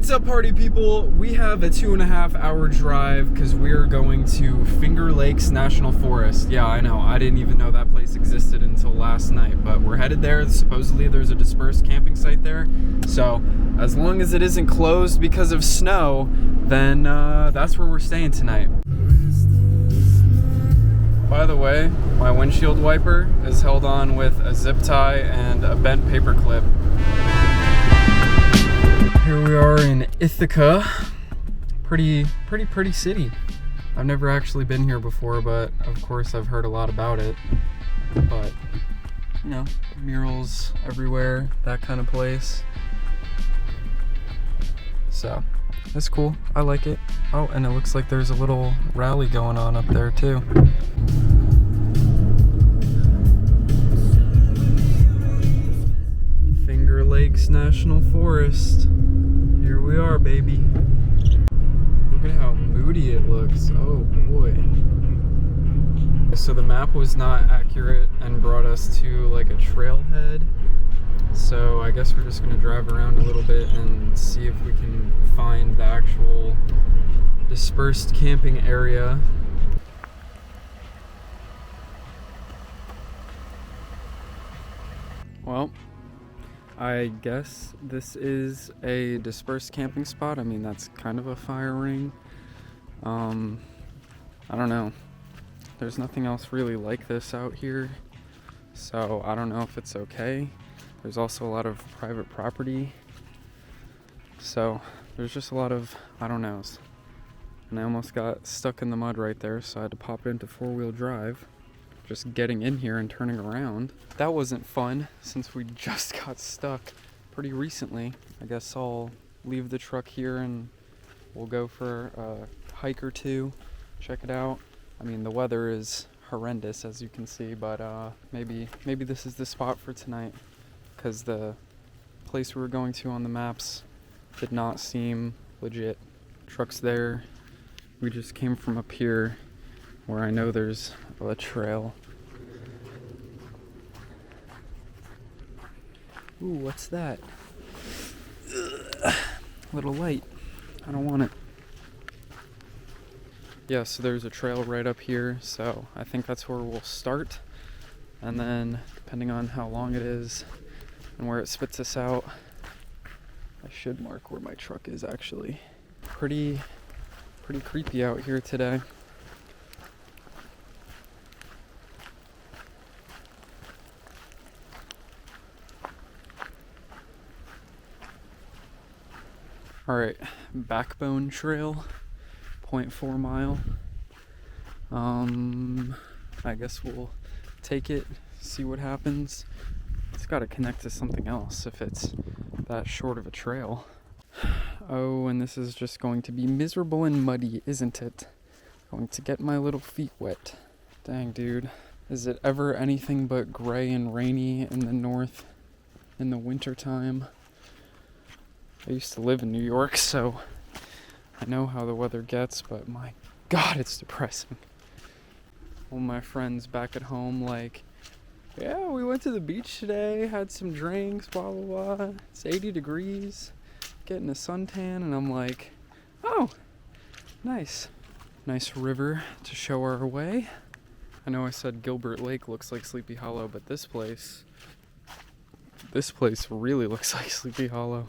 What's up, party people? We have a 2.5 hour drive because we're going to Finger Lakes National Forest. Yeah, I know, I didn't even know that place existed until last night, but we're headed there. Supposedly there's a dispersed camping site there, so as long as it isn't closed because of snow, then that's where we're staying tonight. By the way, my windshield wiper is held on with a zip tie and a bent paper clip. Here we are in Ithaca. Pretty city. I've never actually been here before, but of course I've heard a lot about it. But, you know, murals everywhere, that kind of place. So, it's cool. I like it. Oh, and it looks like there's a little rally going on up there too. Finger Lakes National Forest. Here we are, baby. Look at how moody it looks. Oh boy. So the map was not accurate and brought us to like a trailhead. So I guess we're just gonna drive around a little bit and see if we can find the actual dispersed camping area. Well, I guess this is a dispersed camping spot. I mean, that's kind of a fire ring. I don't know. There's nothing else really like this out here, so I don't know if it's okay. There's also a lot of private property, so there's just a lot of I don't knows. And I almost got stuck in the mud right there, so I had to pop into four-wheel drive. Just getting in here and turning around. That wasn't fun since we just got stuck pretty recently. I guess I'll leave the truck here and we'll go for a hike or two, check it out. I mean, the weather is horrendous as you can see, but maybe this is the spot for tonight, because the place we were going to on the maps did not seem legit. Truck's there. We just came from up here where I know there's a trail. Ooh, what's that? Ugh, little light. I don't want it. Yeah, so there's a trail right up here, so I think that's where we'll start. And then, depending on how long it is and where it spits us out, I should mark where my truck is actually. Pretty creepy out here today. Alright, Backbone Trail, 0.4 mile. I guess we'll take it, see what happens. It's gotta connect to something else if it's that short of a trail. Oh, and this is just going to be miserable and muddy, isn't it? Going to get my little feet wet. Dang, dude. Is it ever anything but gray and rainy in the north in the winter time? I used to live in New York, so I know how the weather gets, but my God, it's depressing. All my friends back at home like, yeah, we went to the beach today, had some drinks, blah, blah, blah. It's 80 degrees, getting a suntan, and I'm like, oh, nice. Nice river to show our way. I know I said Gilbert Lake looks like Sleepy Hollow, but this place really looks like Sleepy Hollow.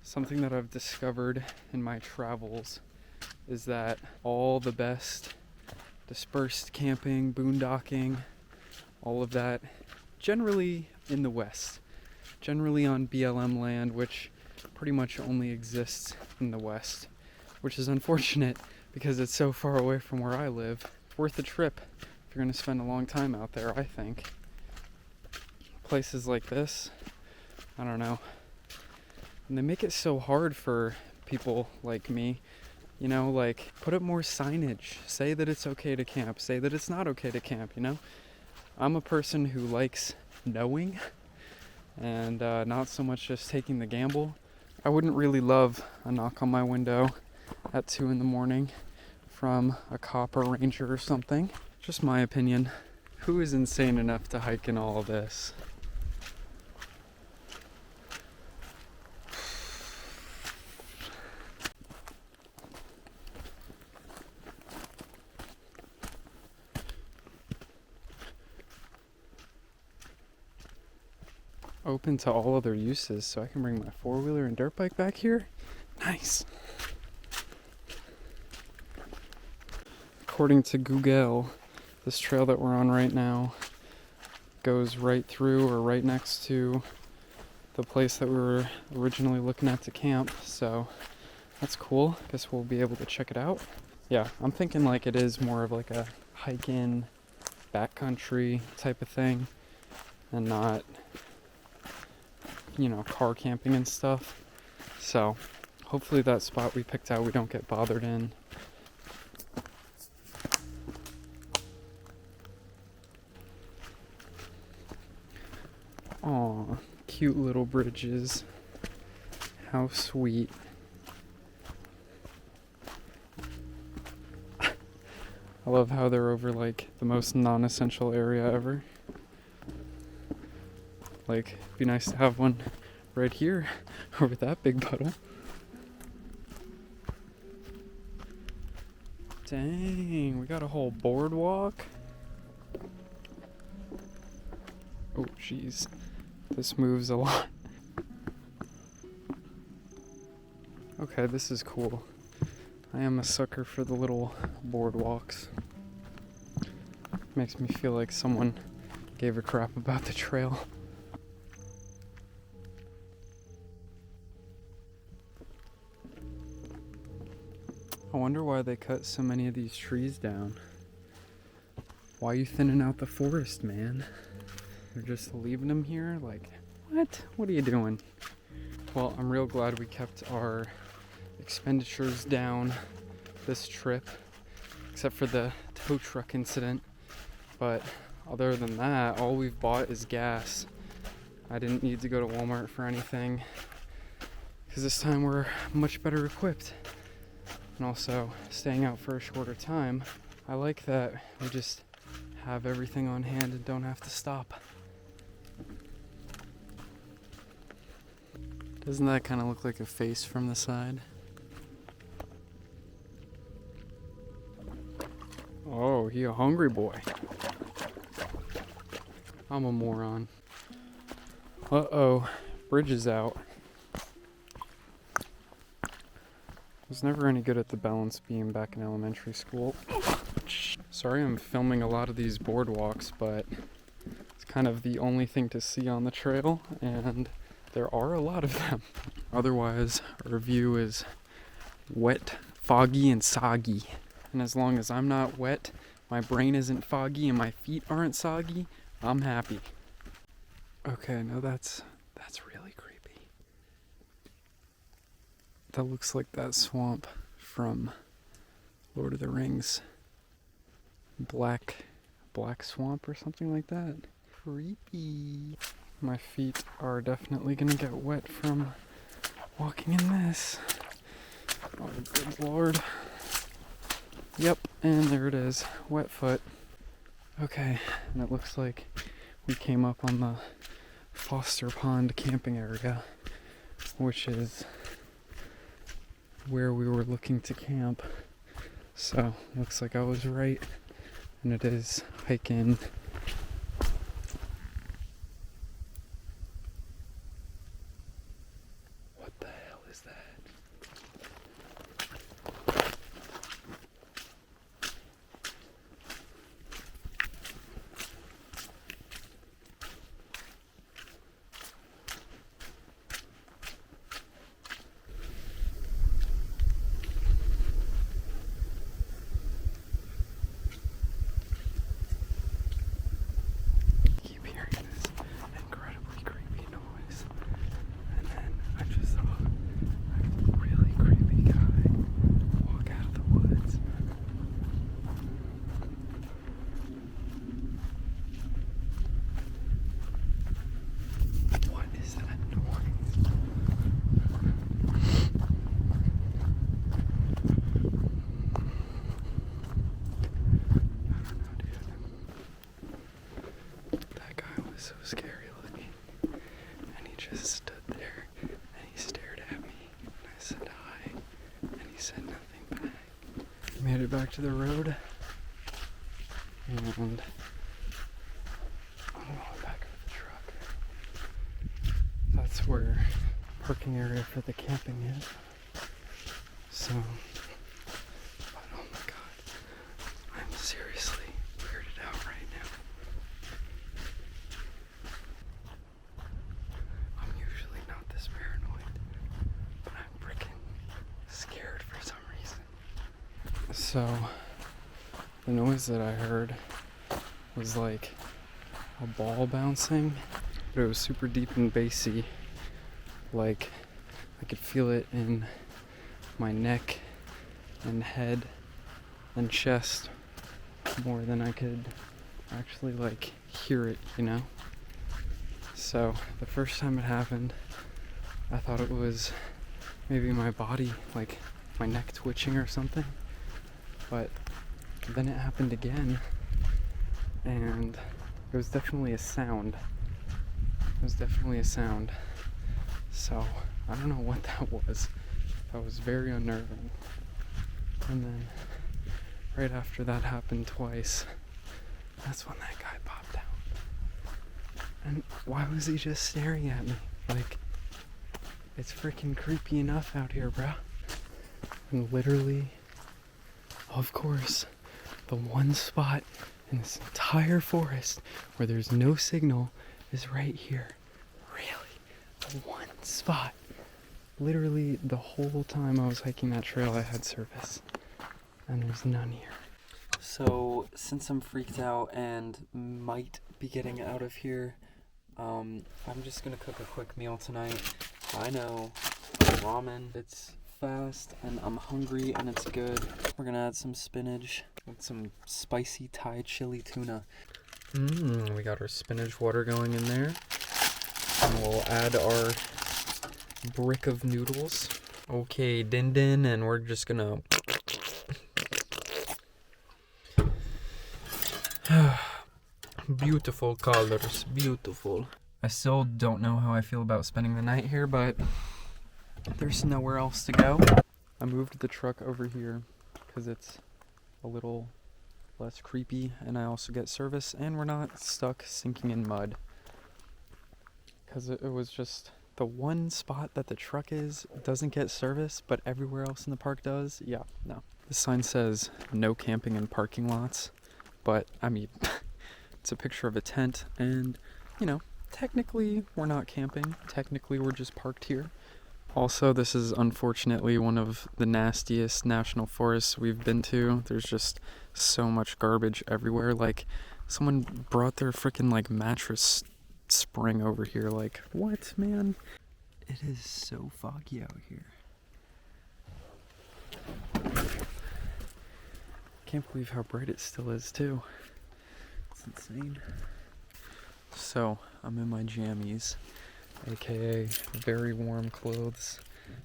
Something that I've discovered in my travels is that all the best dispersed camping, boondocking, all of that, generally in the West, generally on BLM land, which pretty much only exists in the West, which is unfortunate because it's so far away from where I live. It's worth a trip if you're going to spend a long time out there, I think. Places like this, I don't know. And they make it so hard for people like me, you know, like, put up more signage, say that it's okay to camp, say that it's not okay to camp, you know? I'm a person who likes knowing and not so much just taking the gamble. I wouldn't really love a knock on my window at 2 a.m. from a cop or ranger or something. Just my opinion. Who is insane enough to hike in all of this? open to all other uses, so I can bring my four-wheeler and dirt bike back here. Nice. According to Google, this trail that we're on right now goes right through or right next to the place that we were originally looking at to camp, so that's cool. Guess we'll be able to check it out. Yeah, I'm thinking like it is more of like a hike-in, backcountry type of thing, and not, you know, car camping and stuff. So hopefully that spot we picked out we don't get bothered in. Aw, cute little bridges. How sweet. I love how they're over like the most non-essential area ever. Like, it'd be nice to have one right here over that big puddle. Dang, we got a whole boardwalk. Oh, jeez. This moves a lot. Okay, this is cool. I am a sucker for the little boardwalks. Makes me feel like someone gave a crap about the trail. I wonder why they cut so many of these trees down. Why are you thinning out the forest, man? You're just leaving them here? Like, what? What are you doing? Well, I'm real glad we kept our expenditures down this trip, except for the tow truck incident. But other than that, all we've bought is gas. I didn't need to go to Walmart for anything, because this time we're much better equipped. And also, staying out for a shorter time, I like that we just have everything on hand and don't have to stop. Doesn't that kind of look like a face from the side? Oh, he a hungry boy. I'm a moron. Uh-oh, bridge is out. Was never any good at the balance beam back in elementary school. Sorry I'm filming a lot of these boardwalks, but it's kind of the only thing to see on the trail, and there are a lot of them. Otherwise, our view is wet, foggy, and soggy. And as long as I'm not wet, my brain isn't foggy, and my feet aren't soggy, I'm happy. Okay, now that's really creepy. That looks like that swamp from Lord of the Rings. Black swamp or something like that. Creepy. My feet are definitely gonna get wet from walking in this. Oh, good lord. Yep, and there it is. Wet foot. Okay, and it looks like we came up on the Foster Pond camping area, which is where we were looking to camp. So, looks like I was right, and it is hiking. What the hell is that? So scary looking, and he just stood there and he stared at me, and I said hi, and he said nothing back. We made it back to the road, and I'm going back with the truck. parking area for the camping yet. So, but oh my god, I'm seriously weirded out right now. I'm usually not this paranoid, but I'm freaking scared for some reason. So, the noise that I heard was like a ball bouncing, but it was super deep and bassy. Like, I could feel it in my neck and head and chest more than I could actually like hear it, you know? So the first time it happened, I thought it was maybe my body, like my neck twitching or something. But then it happened again, and it was definitely a sound. So I don't know what that was. That was very unnerving. And then right after that happened twice, that's when that guy popped out. And why was he just staring at me? Like, it's freaking creepy enough out here, bro. And literally, of course, the one spot in this entire forest where there's no signal is right here. Really, the one spot. Literally the whole time I was hiking that trail I had service, and there's none here. So since I'm freaked out and might be getting out of here, I'm just gonna cook a quick meal tonight. I know, ramen. It's fast and I'm hungry and it's good. We're gonna add some spinach with some spicy Thai chili tuna. We got our spinach water going in there, and we'll add our brick of noodles. Okay, din, and we're just gonna beautiful colors, beautiful. I still don't know how I feel about spending the night here, but there's nowhere else to go. I moved the truck over here because it's a little less creepy, and I also get service, and we're not stuck sinking in mud, because it was just the one spot that the truck doesn't get service, but everywhere else in the park does. Yeah, no. The sign says no camping in parking lots, but I mean, it's a picture of a tent, and you know, technically we're not camping. Technically we're just parked here. Also, this is unfortunately one of the nastiest national forests we've been to. There's just so much garbage everywhere. Like, someone brought their freaking like mattress spring over here. Like, what, man? It is so foggy out here. Can't believe how bright it still is too. It's insane. So I'm in my jammies, aka very warm clothes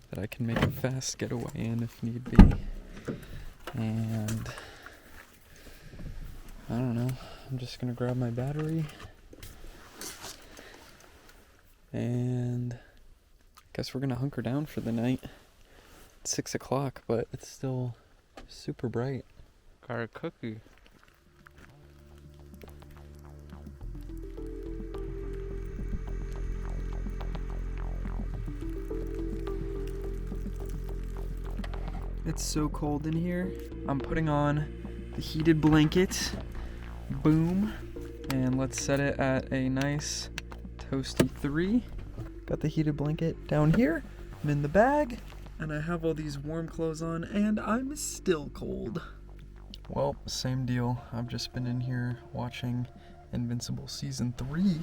that I can make a fast getaway in if need be. And I don't know, I'm just gonna grab my battery and guess we're gonna hunker down for the night. It's 6 o'clock, but it's still super bright. Got a cookie. It's so cold in here. I'm putting on the heated blanket. Boom. And let's set it at a nice toasty 3. Got the heated blanket down here. I'm in the bag. And I have all these warm clothes on, and I'm still cold. Well, same deal. I've just been in here watching Invincible Season 3.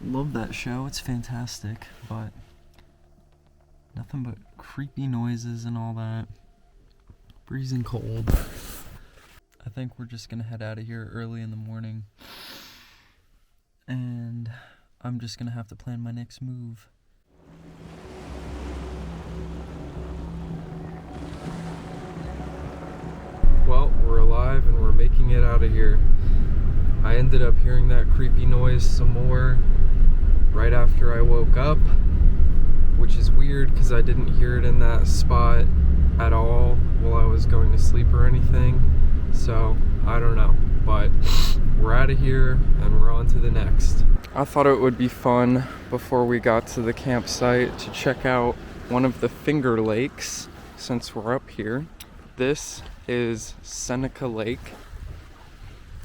Love that show. It's fantastic. But nothing but creepy noises and all that. Freezing cold. I think we're just gonna head out of here early in the morning, and I'm just gonna have to plan my next move. Well, we're alive and we're making it out of here. I ended up hearing that creepy noise some more right after I woke up, which is weird because I didn't hear it in that spot at all while I was going to sleep or anything. So I don't know, but we're out of here and we're on to the next. I thought it would be fun before we got to the campsite to check out one of the Finger Lakes since we're up here. This is Seneca Lake,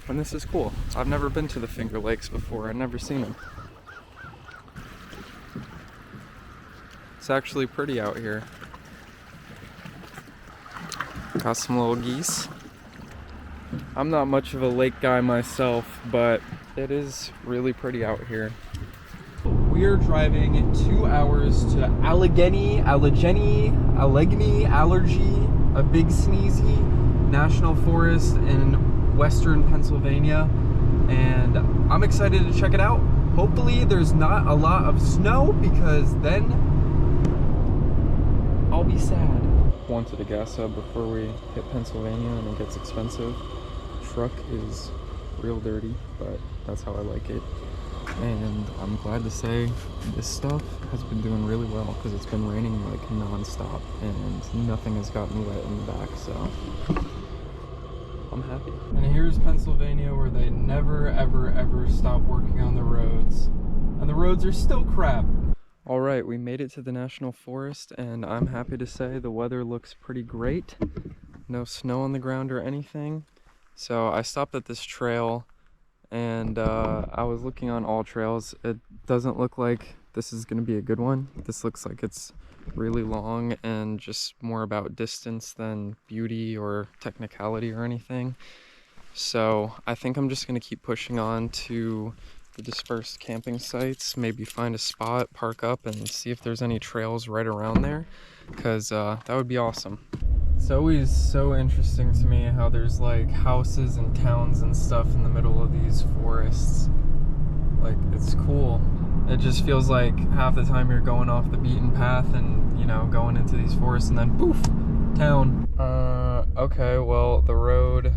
and this is cool. I've never been to the Finger Lakes before. I've never seen them. It's actually pretty out here. Got some little geese. I'm not much of a lake guy myself, but it is really pretty out here. We are driving 2 hours to Allegheny, a big sneezy National Forest in western Pennsylvania, and I'm excited to check it out. Hopefully there's not a lot of snow, because then I'll be sad. Wanted to gas up before we hit Pennsylvania, and it gets expensive. Truck is real dirty, but that's how I like it. And I'm glad to say this stuff has been doing really well, because it's been raining like non-stop and nothing has gotten wet in the back, so I'm happy. And here's Pennsylvania, where they never ever stop working on the roads, and the roads are still crap. All right, we made it to the National Forest, and I'm happy to say the weather looks pretty great. No snow on the ground or anything. So I stopped at this trail, and I was looking on all trails. It doesn't look like this is going to be a good one. This looks like it's really long and just more about distance than beauty or technicality or anything. So I think I'm just going to keep pushing on to the dispersed camping sites, maybe find a spot, park up, and see if there's any trails right around there, because that would be awesome. It's always so interesting to me how there's like houses and towns and stuff in the middle of these forests. Like, it's cool. It just feels like half the time you're going off the beaten path and, you know, going into these forests, and then poof, town. Okay, well, the road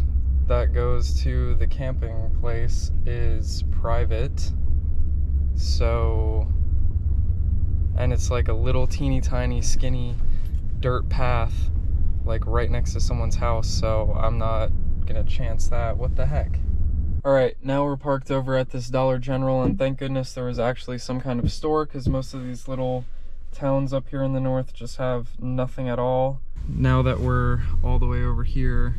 that goes to the camping place is private, so, and it's like a little teeny tiny skinny dirt path like right next to someone's house, so I'm not gonna chance that. What the heck. All right, now we're parked over at this Dollar General, and thank goodness there was actually some kind of store, because most of these little towns up here in the north just have nothing at all. Now that we're all the way over here,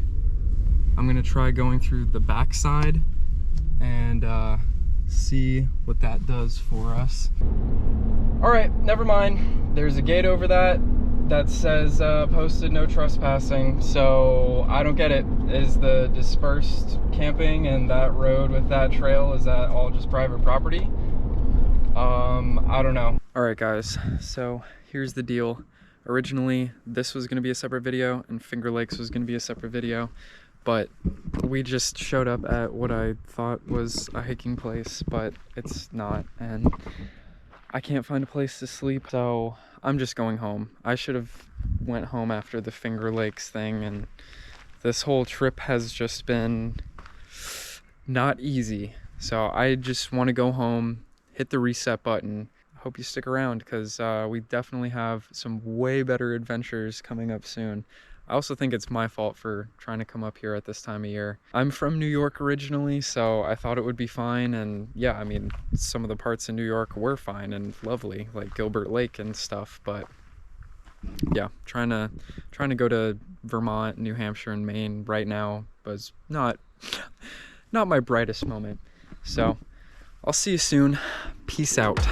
I'm gonna try going through the backside and see what that does for us. All right, never mind. There's a gate over that says posted no trespassing, so I don't get it. Is the dispersed camping and that road with that trail, is that all just private property? I don't know. All right, guys, so here's the deal. Originally, this was gonna be a separate video, and Finger Lakes was gonna be a separate video. But we just showed up at what I thought was a hiking place, but it's not, and I can't find a place to sleep, so I'm just going home. I should have went home after the Finger Lakes thing, and this whole trip has just been not easy. So I just want to go home, hit the reset button. I hope you stick around, because we definitely have some way better adventures coming up soon. I also think it's my fault for trying to come up here at this time of year. I'm from New York originally, so I thought it would be fine, and yeah, I mean, some of the parts in New York were fine and lovely, like Gilbert Lake and stuff, but yeah, trying to go to Vermont, New Hampshire, and Maine right now was not my brightest moment. So I'll see you soon. Peace out.